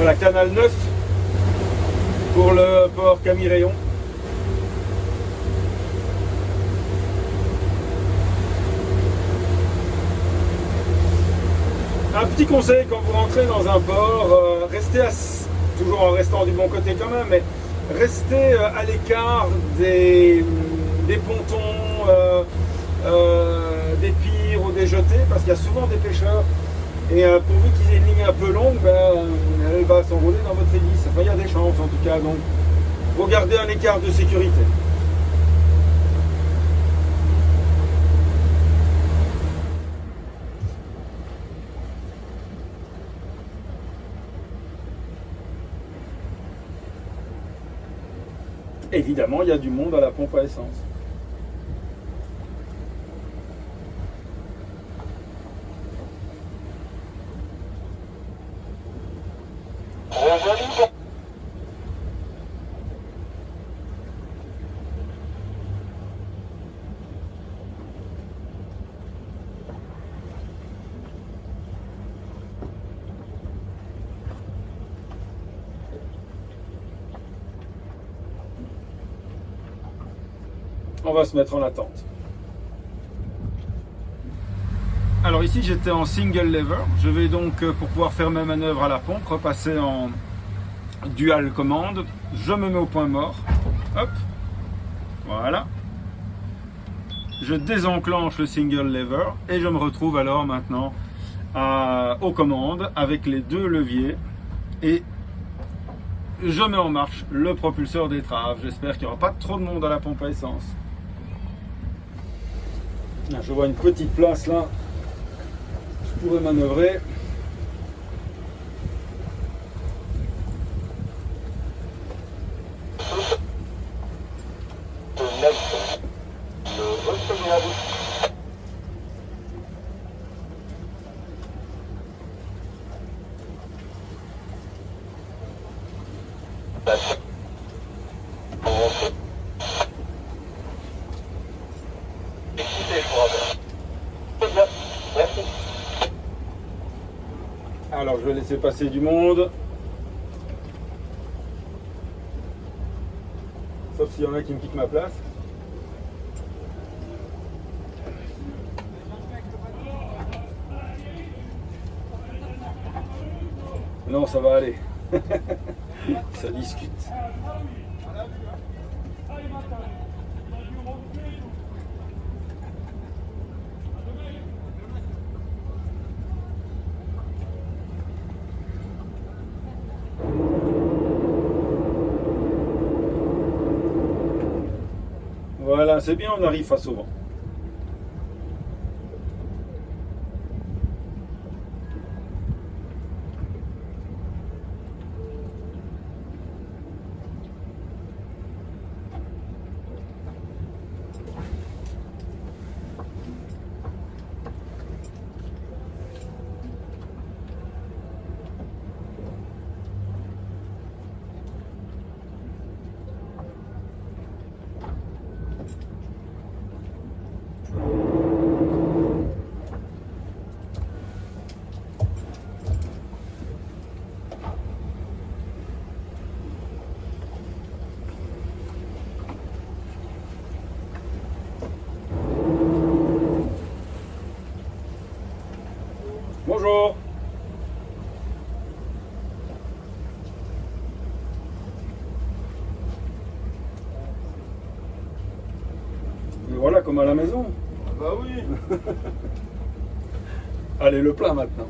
Voilà, canal 9 pour le port Camille-Rayon. Un petit conseil quand vous rentrez dans un port, restez toujours en restant du bon côté quand même, mais restez à l'écart des pontons, des pirs ou des jetés, parce qu'il y a souvent des pêcheurs. Et pourvu qu'ils aient une ligne un peu longue, elle va s'enrouler dans votre hélice. Enfin, il y a des chances en tout cas, donc il faut garder un écart de sécurité. Évidemment, il y a du monde à la pompe à essence. On va se mettre en attente. Alors ici j'étais en single lever. Je vais donc, pour pouvoir faire ma manœuvre à la pompe, repasser en dual commande. Je me mets au point mort. Hop. Voilà. Je désenclenche le single lever et je me retrouve alors maintenant aux commandes avec les deux leviers et je mets en marche le propulseur d'étrave. J'espère qu'il n'y aura pas trop de monde à la pompe à essence. Je vois une petite place là, je pourrais manœuvrer. Alors je vais laisser passer du monde. Sauf s'il y en a qui me piquent ma place. Non, ça va aller. Ça discute. Voilà, c'est bien, on arrive face au vent. Bonjour. Et voilà comme à la maison. Bah oui. Allez, le plat maintenant.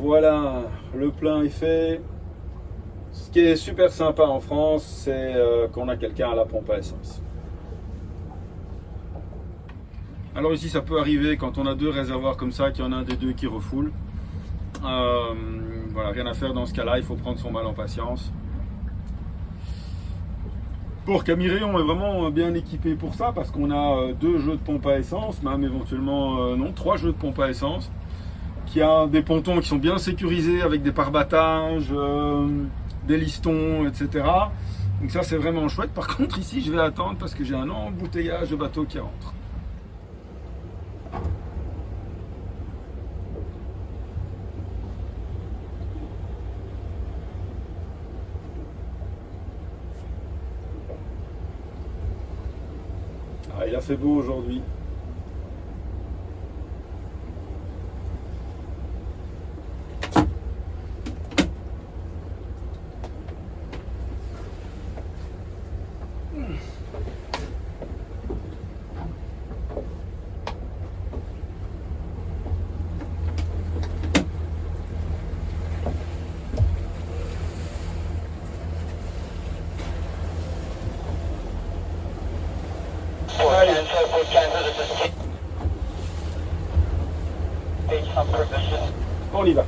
Voilà, le plein est fait. Ce qui est super sympa en France, c'est qu'on a quelqu'un à la pompe à essence. Alors ici, ça peut arriver quand on a deux réservoirs comme ça, qu'il y en a un des deux qui refoule. Voilà, rien à faire dans ce cas-là, il faut prendre son mal en patience. Pour Camille-Rayon, on est vraiment bien équipé pour ça, parce qu'on a deux jeux de pompe à essence, même éventuellement, non, 3 jeux de pompe à essence, qui a des pontons qui sont bien sécurisés avec des pare-battages, des listons, etc. Donc ça c'est vraiment chouette. Par contre ici je vais attendre parce que j'ai un embouteillage de bateaux qui rentrent. Ah, il a fait beau aujourd'hui. On y va.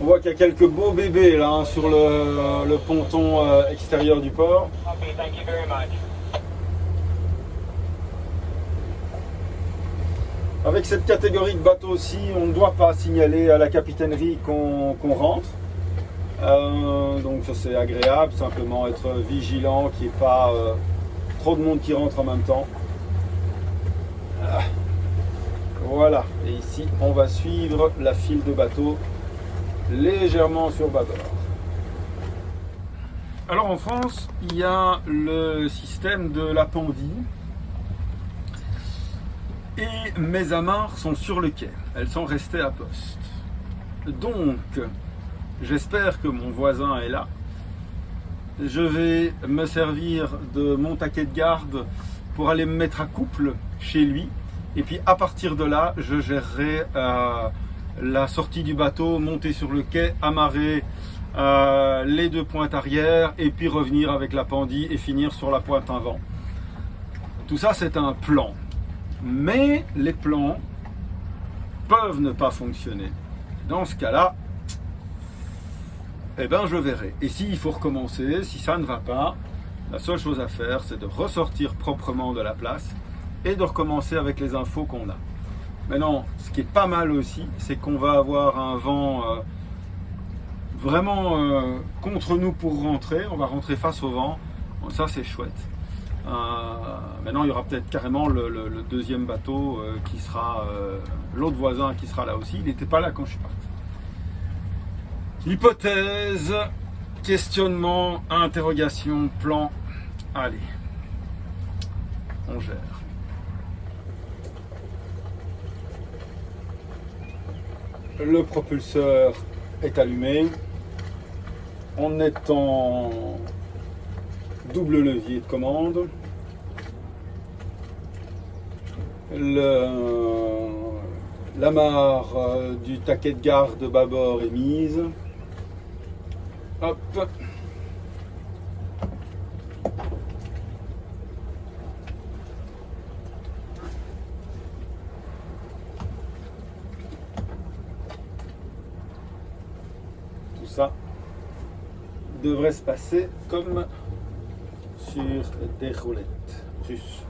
On voit qu'il y a quelques beaux bébés là hein, sur le ponton extérieur du port. Avec cette catégorie de bateaux aussi, on ne doit pas signaler à la capitainerie qu'on rentre. Donc ça c'est agréable, simplement être vigilant qu'il n'y ait pas trop de monde qui rentre en même temps. Voilà, et ici on va suivre la file de bateaux légèrement sur bâbord. Alors en France, il y a le système de l'appentis et mes amarres sont sur le quai, elles sont restées à poste. Donc, j'espère que mon voisin est là. Je vais me servir de mon taquet de garde pour aller me mettre à couple chez lui. Et puis à partir de là, je gérerai la sortie du bateau, monter sur le quai, amarrer les deux pointes arrière et puis revenir avec l'appentis et finir sur la pointe avant. Tout ça, c'est un plan. Mais les plans peuvent ne pas fonctionner. Dans ce cas-là, eh ben, je verrai. Et s'il faut recommencer, si ça ne va pas, la seule chose à faire, c'est de ressortir proprement de la place et de recommencer avec les infos qu'on a. Maintenant, ce qui est pas mal aussi, c'est qu'on va avoir un vent vraiment contre nous pour rentrer. On va rentrer face au vent. Bon, ça, c'est chouette. Maintenant, il y aura peut-être carrément le deuxième bateau qui sera l'autre voisin qui sera là aussi. Il n'était pas là quand je suis parti. Hypothèse, questionnement, interrogation, plan. Allez, on gère. Le propulseur est allumé. On est en double levier de commande. L'amarre du taquet de garde de bâbord est mise. Hop. Tout ça devrait se passer comme sur des roulettes russes.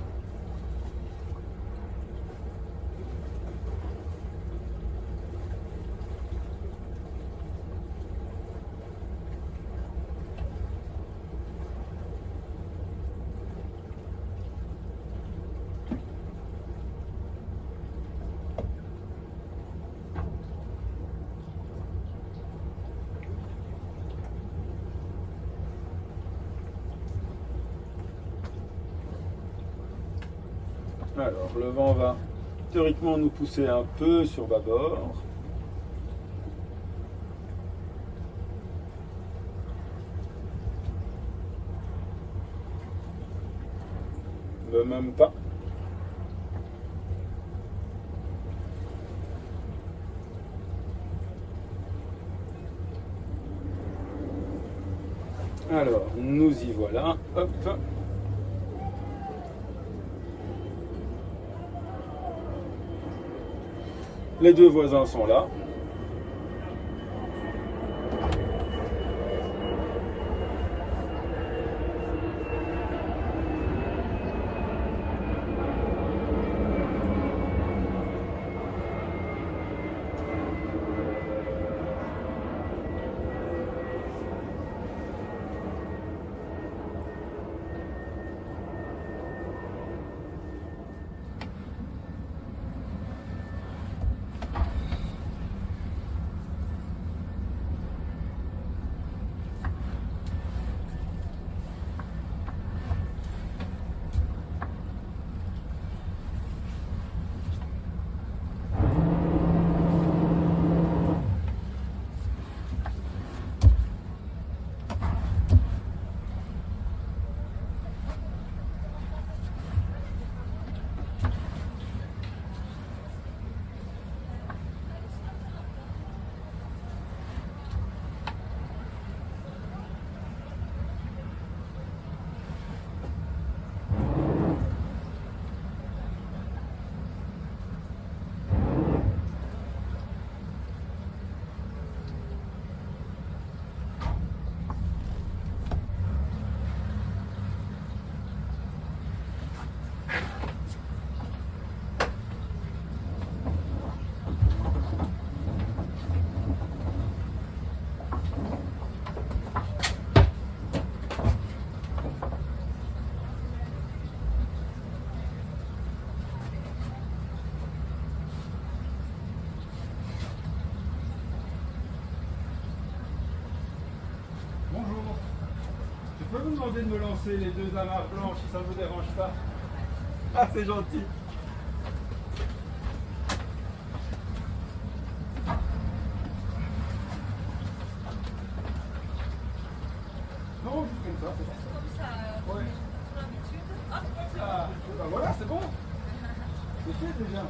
Alors, le vent va théoriquement nous pousser un peu sur bâbord. Mais même pas. Alors, nous y voilà. Hop. Les deux voisins sont là. peux vous demander de me lancer les deux amarres blanches si ça ne vous dérange pas? Ah, c'est gentil. Non, juste comme ça, c'est parfait. Comme ça, Ouais. pour l'habitude. Hop, Ah, bah voilà, c'est bon. C'est fait déjà.